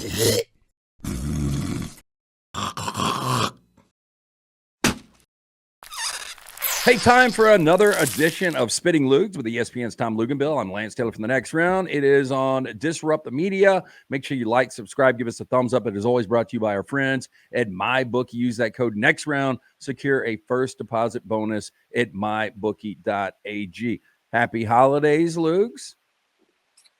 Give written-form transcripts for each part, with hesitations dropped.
Hey, time for another edition of Spitting Loogs with ESPN's Tom Luginbill. I'm Lance Taylor from the Next Round. It is on Disrupt the Media. Make sure you like, subscribe, give us a thumbs up. It is always brought to you by our friends at MyBookie. Use that code NEXTROUND. Secure a first deposit bonus at mybookie.ag. Happy holidays, Loogs.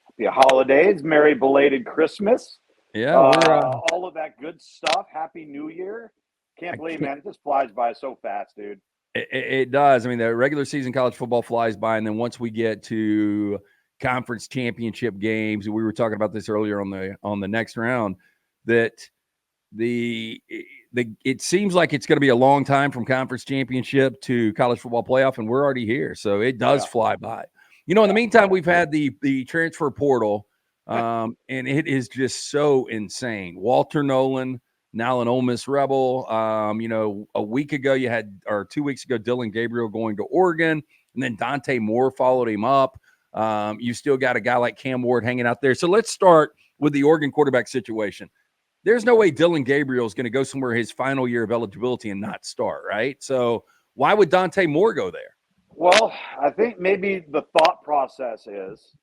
Happy holidays. Merry belated Christmas. Yeah, all of that good stuff. Happy New Year. Can't believe, man, it just flies by so fast, dude. It does. I mean, the regular season college football flies by, and then once we get to conference championship games, we were talking about this earlier on the Next Round, that it seems like it's going to be a long time from conference championship to college football playoff, and we're already here. So it does fly by. In the meantime, we've had the transfer portal, and it is just so insane. Walter Nolan, now an Ole Miss Rebel. A week ago or 2 weeks ago, Dillon Gabriel going to Oregon, and then Dante Moore followed him up. You still got a guy like Cam Ward hanging out there. So let's start with the Oregon quarterback situation. There's no way Dillon Gabriel is going to go somewhere his final year of eligibility and not start, right? So why would Dante Moore go there? Well, I think maybe the thought process is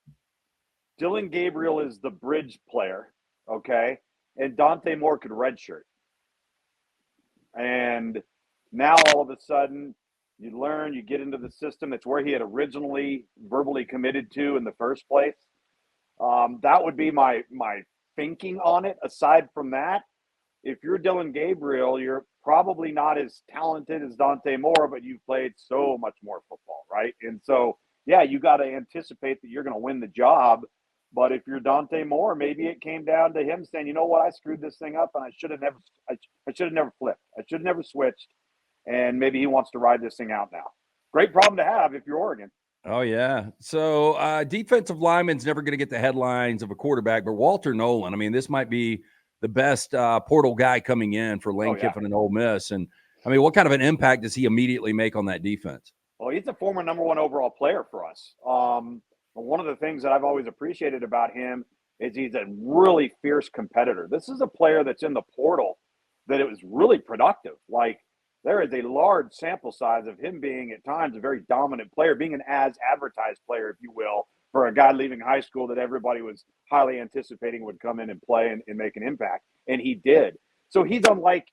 Dillon Gabriel is the bridge player, okay? And Dante Moore could redshirt. And now all of a sudden, you learn, you get into the system. It's where he had originally verbally committed to in the first place. That would be my thinking on it. Aside from that, if you're Dillon Gabriel, you're probably not as talented as Dante Moore, but you've played so much more football, right? And so, yeah, you got to anticipate that you're going to win the job. But if you're Dante Moore, maybe it came down to him saying, you know what, I screwed this thing up and I should have never flipped. I should have never switched. And maybe he wants to ride this thing out now. Great problem to have if you're Oregon. Oh, yeah. So defensive lineman's never going to get the headlines of a quarterback, but Walter Nolan, I mean, this might be the best portal guy coming in for Lane Kiffin and Ole Miss. And, I mean, what kind of an impact does he immediately make on that defense? Well, he's a former number one overall player for us. One of the things that I've always appreciated about him is he's a really fierce competitor. This is a player that's in the portal that it was really productive. Like, there is a large sample size of him being at times a very dominant player, being an as advertised player, if you will, for a guy leaving high school that everybody was highly anticipating would come in and play and make an impact. And he did. So he's unlike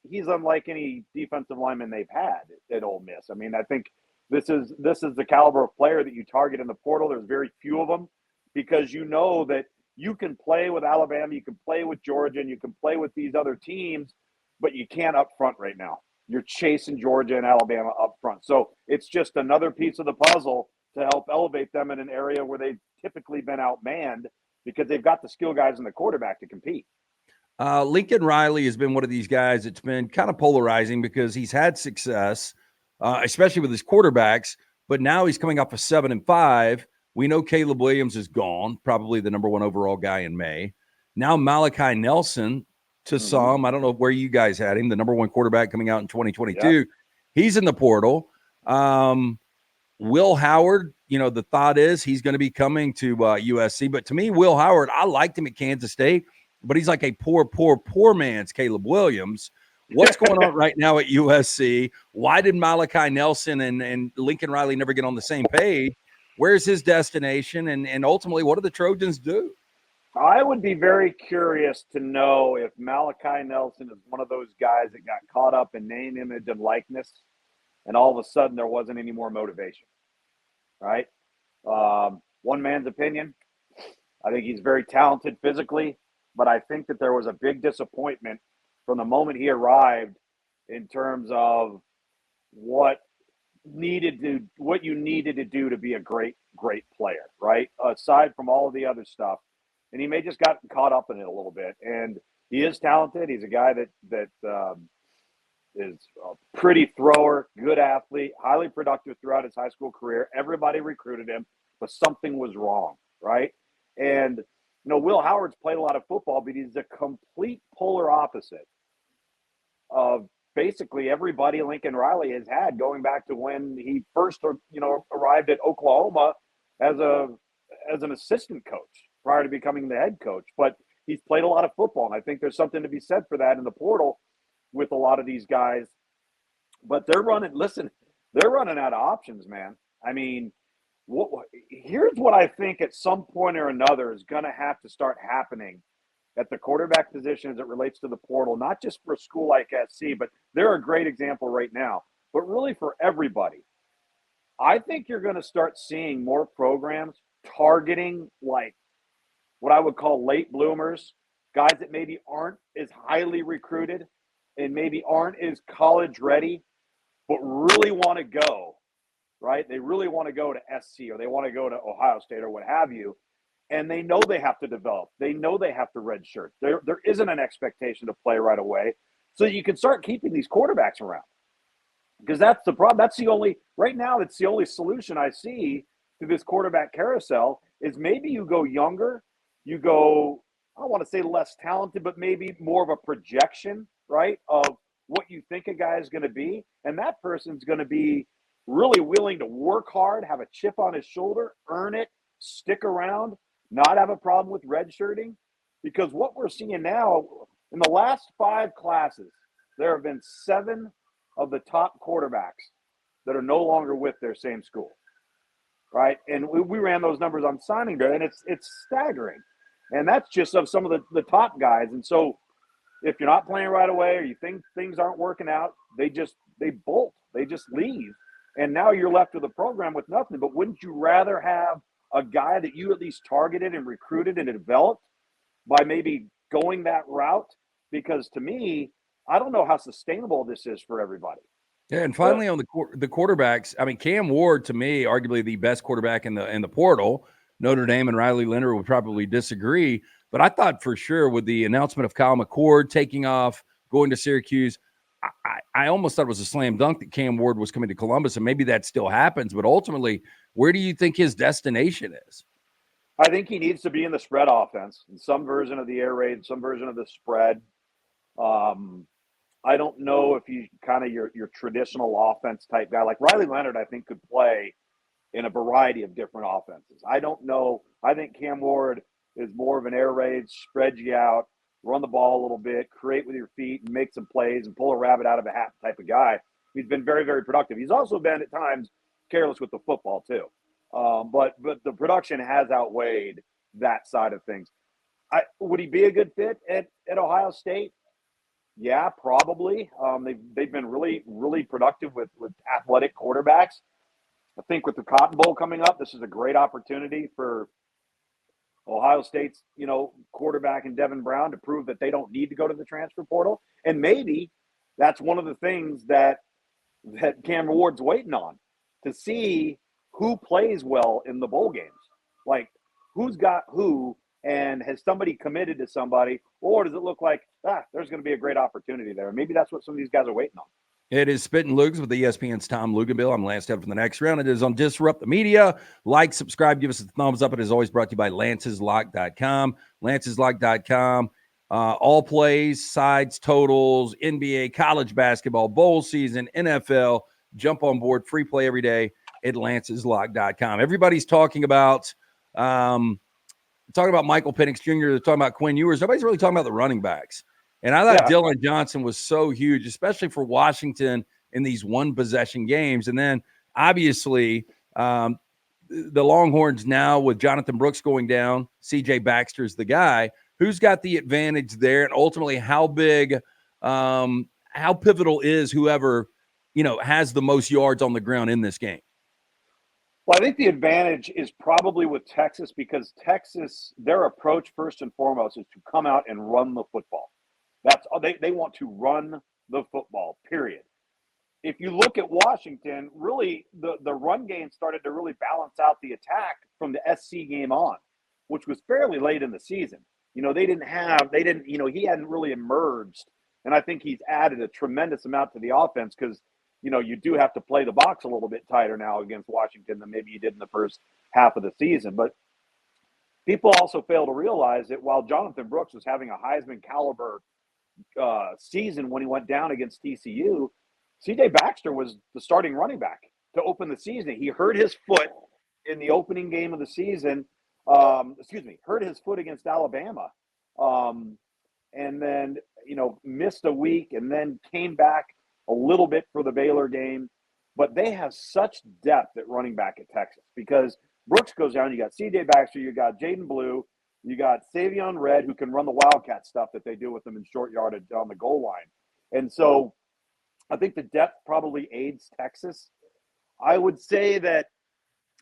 any defensive lineman they've had at Ole Miss. I mean, I think this is the caliber of player that you target in the portal. There's very few of them because you know that you can play with Alabama, you can play with Georgia, and you can play with these other teams, but you can't up front right now. You're chasing Georgia and Alabama up front. So it's just another piece of the puzzle to help elevate them in an area where they've typically been outmanned because they've got the skill guys and the quarterback to compete. Lincoln Riley has been one of these guys that's been kind of polarizing because he's had success, especially with his quarterbacks, but now he's coming off a 7-5. We know Caleb Williams is gone, probably the number one overall guy in May. Now Malachi Nelson, to some, I don't know where you guys had him, the number one quarterback coming out in 2022. Yep. He's in the portal. Will Howard, the thought is he's going to be coming to USC. But to me, Will Howard, I liked him at Kansas State, but he's like a poor man's Caleb Williams. What's going on right now at USC? Why did Malachi Nelson and Lincoln Riley never get on the same page? Where's his destination? And ultimately, what do the Trojans do? I would be very curious to know if Malachi Nelson is one of those guys that got caught up in name, image, and likeness, and all of a sudden there wasn't any more motivation, right? One man's opinion. I think he's very talented physically, but I think that there was a big disappointment from the moment he arrived in terms of what you needed to do to be a great player, right? Aside from all of the other stuff. And he may just got caught up in it a little bit. And he is talented. He's a guy that is a pretty thrower, good athlete, highly productive throughout his high school career. Everybody recruited him, but something was wrong, right? And, Will Howard's played a lot of football, but he's the complete polar opposite of basically everybody Lincoln Riley has had going back to when he first, arrived at Oklahoma as an assistant coach prior to becoming the head coach. But he's played a lot of football, and I think there's something to be said for that in the portal with a lot of these guys. But they're running out of options, man. I mean, here's what I think at some point or another is going to have to start happening at the quarterback position as it relates to the portal, not just for a school like SC, but they're a great example right now, but really for everybody. I think you're going to start seeing more programs targeting like what I would call late bloomers, guys that maybe aren't as highly recruited and maybe aren't as college ready, but really want to go, right? They really want to go to SC or they want to go to Ohio State or what have you. And they know they have to develop. They know they have to redshirt. There isn't an expectation to play right away. So you can start keeping these quarterbacks around. Because that's the problem. That's the only solution I see to this quarterback carousel is maybe you go younger, you go, I don't want to say less talented, but maybe more of a projection, right, of what you think a guy is going to be. And that person's going to be really willing to work hard, have a chip on his shoulder, earn it, stick around, not have a problem with redshirting. Because what we're seeing now, in the last 5 classes, there have been 7 of the top quarterbacks that are no longer with their same school, right? And we ran those numbers on signing day, and it's staggering. And that's just of some of the top guys. And so if you're not playing right away or you think things aren't working out, they bolt. They just leave. And now you're left with a program with nothing. But wouldn't you rather have a guy that you at least targeted and recruited and developed by maybe going that route? Because to me, I don't know how sustainable this is for everybody. Yeah, and finally on the quarterbacks, I mean, Cam Ward, to me, arguably the best quarterback in the portal. Notre Dame and Riley Leonard would probably disagree. But I thought for sure with the announcement of Kyle McCord taking off, going to Syracuse, I almost thought it was a slam dunk that Cam Ward was coming to Columbus, and maybe that still happens. But ultimately, where do you think his destination is? I think he needs to be in the spread offense, in some version of the air raid, some version of the spread. I don't know if he's kind of your traditional offense type guy. Like Riley Leonard, I think, could play in a variety of different offenses. I don't know. I think Cam Ward is more of an air raid, spread you out, run the ball a little bit, create with your feet, and make some plays and pull a rabbit out of a hat type of guy. He's been very, very productive. He's also been at times careless with the football too. But the production has outweighed that side of things. Would he be a good fit at Ohio State? Yeah, probably. They've been really, really productive with athletic quarterbacks. I think with the Cotton Bowl coming up, this is a great opportunity for Ohio State's, quarterback and Devin Brown to prove that they don't need to go to the transfer portal. And maybe that's one of the things that Cam Ward's waiting on, to see who plays well in the bowl games. Like, who's got who, and has somebody committed to somebody, or does it look like, there's going to be a great opportunity there? Maybe that's what some of these guys are waiting on. It is Spittin' Loogs with ESPN's Tom Luginbill. I'm Lance Head from the next round. It is on Disrupt the Media. Like, subscribe, give us a thumbs up. It is always brought to you by lanceslock.com. Lanceslock.com. All plays, sides, totals, NBA, college basketball, bowl season, NFL. Jump on board. Free play every day at lanceslock.com. Everybody's talking about Michael Penix Jr. They're talking about Quinn Ewers. Nobody's really talking about the running backs. And I thought Dillon Johnson was so huge, especially for Washington in these one-possession games. And then, obviously, the Longhorns now with Jonathan Brooks going down, C.J. Baxter's the guy. Who's got the advantage there? And ultimately, how big, how pivotal is whoever, has the most yards on the ground in this game? Well, I think the advantage is probably with Texas, because Texas, their approach first and foremost is to come out and run the football. That's they want to run the football, period. If you look at Washington, really the run game started to really balance out the attack from the SC game on, which was fairly late in the season. He hadn't really emerged. And I think he's added a tremendous amount to the offense, because, you do have to play the box a little bit tighter now against Washington than maybe you did in the first half of the season. But people also fail to realize that while Jonathan Brooks was having a Heisman caliber season when he went down against TCU, C.J. Baxter was the starting running back to open the season. He hurt his foot in the opening game of the season. Hurt his foot against Alabama. And then, missed a week and then came back a little bit for the Baylor game. But they have such depth at running back at Texas because Brooks goes down. You got C.J. Baxter. You got Jaden Blue. You got Savion Red, who can run the Wildcat stuff that they do with them in short yardage on the goal line. And so I think the depth probably aids Texas. I would say that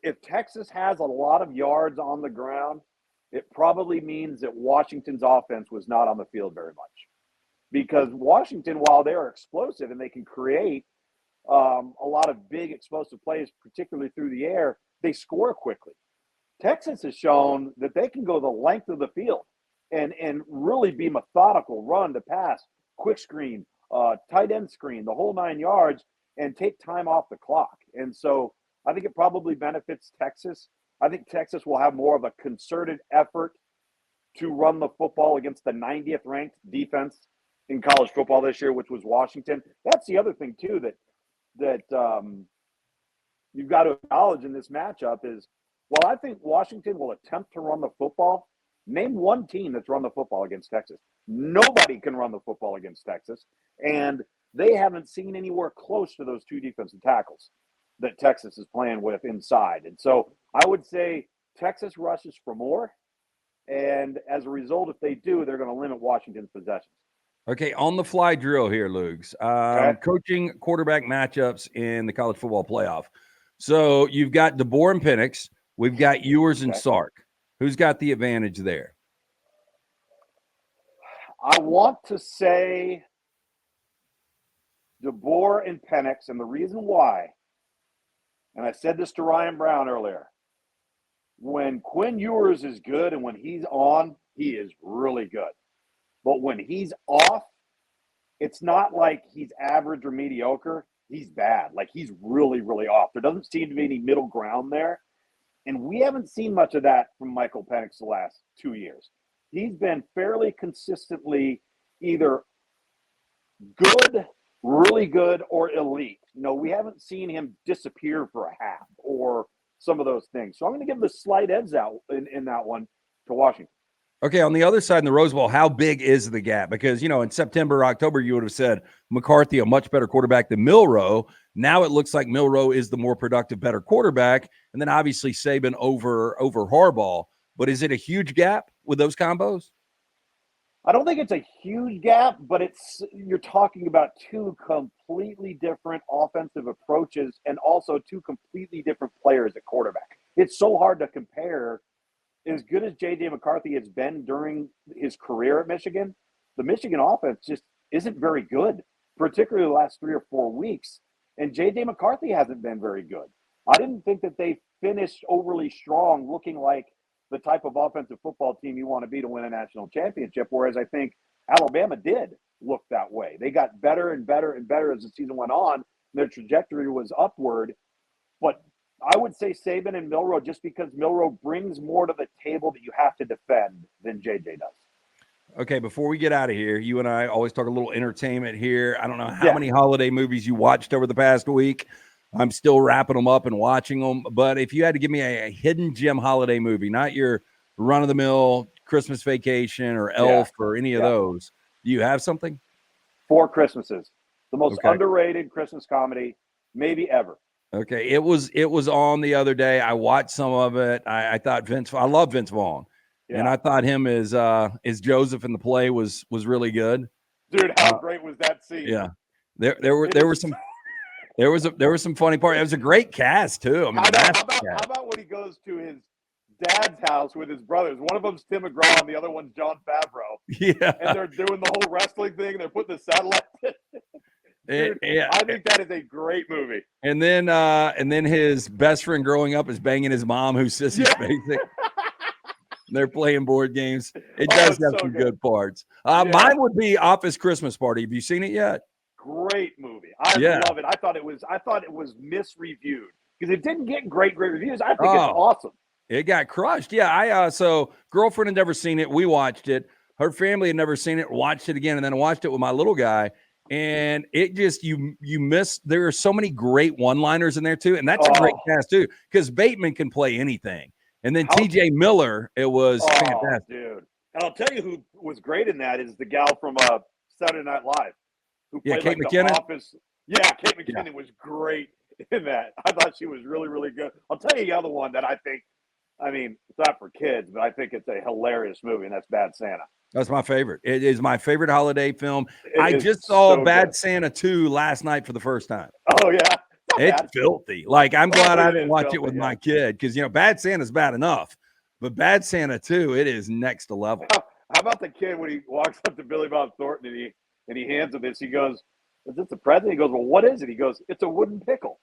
if Texas has a lot of yards on the ground, it probably means that Washington's offense was not on the field very much. Because Washington, while they're explosive and they can create a lot of big explosive plays, particularly through the air, they score quickly. Texas has shown that they can go the length of the field and really be methodical, run to pass, quick screen, tight end screen, the whole 9 yards, and take time off the clock. And so I think it probably benefits Texas. I think Texas will have more of a concerted effort to run the football against the 90th ranked defense in college football this year, which was Washington. That's the other thing too that you've got to acknowledge in this matchup is, while I think Washington will attempt to run the football, name one team that's run the football against Texas. Nobody can run the football against Texas, and they haven't seen anywhere close to those two defensive tackles that Texas is playing with inside. And so I would say Texas rushes for more, and as a result, if they do, they're going to limit Washington's possessions. Okay, on the fly drill here, Loogs. Coaching quarterback matchups in the college football playoff. So you've got DeBoer and Penix. We've got Ewers and Sark. Who's got the advantage there? I want to say DeBoer and Penix, and the reason why, and I said this to Ryan Brown earlier, when Quinn Ewers is good and when he's on, he is really good. But when he's off, it's not like he's average or mediocre. He's bad. Like, he's really, really off. There doesn't seem to be any middle ground there. And we haven't seen much of that from Michael Penix the last 2 years. He's been fairly consistently either good, really good, or elite. We haven't seen him disappear for a half or some of those things. So I'm going to give the slight edge out in that one to Washington. Okay, on the other side in the Rose Bowl, how big is the gap? Because, in September, October, you would have said McCarthy, a much better quarterback than Milroe. Now it looks like Milroe is the more productive, better quarterback. And then obviously Saban over Harbaugh. But is it a huge gap with those combos? I don't think it's a huge gap, but you're talking about two completely different offensive approaches and also two completely different players at quarterback. It's so hard to compare. As good as J.J. McCarthy has been during his career at Michigan, the Michigan offense just isn't very good, particularly the last 3 or 4 weeks. And J.J. McCarthy hasn't been very good. I didn't think that they finished overly strong, looking like the type of offensive football team you want to be to win a national championship, whereas I think Alabama did look that way. They got better and better and better as the season went on. Their trajectory was upward. But I would say Saban and Milroe, just because Milroe brings more to the table that you have to defend than JJ does. Okay, before we get out of here, you and I always talk a little entertainment here. I don't know how many holiday movies you watched over the past week. I'm still wrapping them up and watching them. But if you had to give me a hidden gem holiday movie, not your run-of-the-mill Christmas Vacation or Elf or any of those, do you have something? 4 Christmases. The most underrated Christmas comedy maybe ever. Okay, it was on the other day. I watched some of it. I thought I love Vince Vaughn, and I thought him as Joseph in the play was really good. Dude, how great was that scene? Yeah, there were some funny parts. It was a great cast too. How about when he goes to his dad's house with his brothers? One of them's Tim McGraw, and the other one's John Favreau. Yeah, and they're doing the whole wrestling thing. They're putting the satellite. Dude, I think that is a great movie. And then his best friend growing up is banging his mom, who's Sissy Spacek. They're playing board games. It does have some good parts. Mine would be Office Christmas Party. Have you seen it yet? Great movie. I love it. I thought it was misreviewed because it didn't get great reviews. I think it's awesome. It got crushed. Yeah, so girlfriend had never seen it. We watched it. Her family had never seen it. Watched it again, and then watched it with my little guy. And it just you miss. There are so many great one-liners in there too, and that's a great cast too because Bateman can play anything. And then T.J. Miller, it was fantastic. Dude, And I'll tell you who was great in that is the gal from Saturday Night Live, who played Kate like McKinnon. the office. Yeah, Kate McKinnon was great in that. I thought she was really, really good. I'll tell you the other one that I think, I mean, it's not for kids, but I think it's a hilarious movie, and that's Bad Santa. That's my favorite. It is my favorite holiday film. I just saw so Bad good. Santa 2 last night for the first time. Oh, yeah. It's filthy. Like, I'm glad I didn't watch filthy, it with my kid because, Bad Santa's bad enough. But Bad Santa 2, it is next to level. How about the kid when he walks up to Billy Bob Thornton and he hands him this? He goes, "Is this a present?" He goes, "Well, what is it?" He goes, "It's a wooden pickle."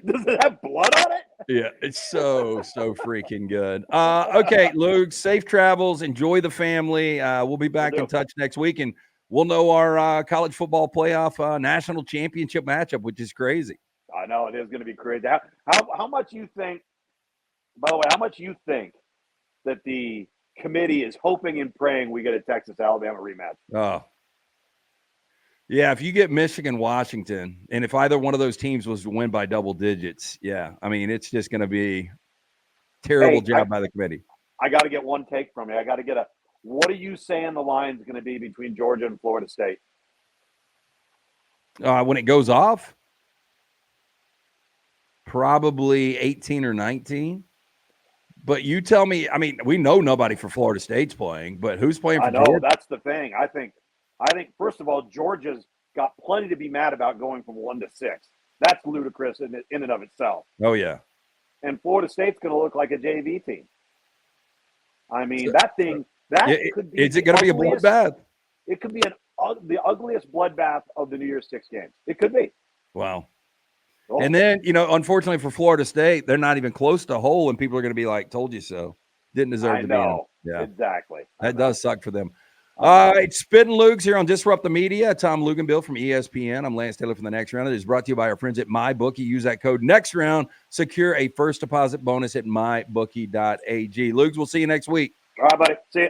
Does it have blood on it? Yeah, it's so freaking good. Okay, Luke, safe travels. Enjoy the family. We'll be back in touch next week, and we'll know our college football playoff national championship matchup, which is crazy. I know it is going to be crazy. How much you think? By the way, how much you think that the committee is hoping and praying we get a Texas-Alabama rematch? Oh. Yeah, if you get Michigan, Washington, and if either one of those teams was to win by double digits, yeah, I mean, it's just going to be terrible job by the committee. I got to get one take from you. I got to get what are you saying the line's going to be between Georgia and Florida State? When it goes off, probably 18 or 19. But you tell me, I mean, we know nobody for Florida State's playing, but who's playing for Georgia? That's the thing. I think, first of all, Georgia's got plenty to be mad about going from 1 to 6. That's ludicrous in and of itself. Oh, yeah. And Florida State's going to look like a JV team. I mean, could be. Is it going to be a bloodbath? It could be the ugliest bloodbath of the New Year's Six games. It could be. Wow. Oh. And then, unfortunately for Florida State, they're not even close to whole, and people are going to be like, "Told you so." Didn't deserve to be in. Yeah, exactly. That does suck for them. It's Spittin' Loogs here on Disrupt the Media. Tom Luginbill from ESPN. I'm Lance Taylor from The Next Round. It is brought to you by our friends at MyBookie. Use that code NEXTROUND. Secure a first deposit bonus at mybookie.ag. Lugs, we'll see you next week. All right, buddy. See you.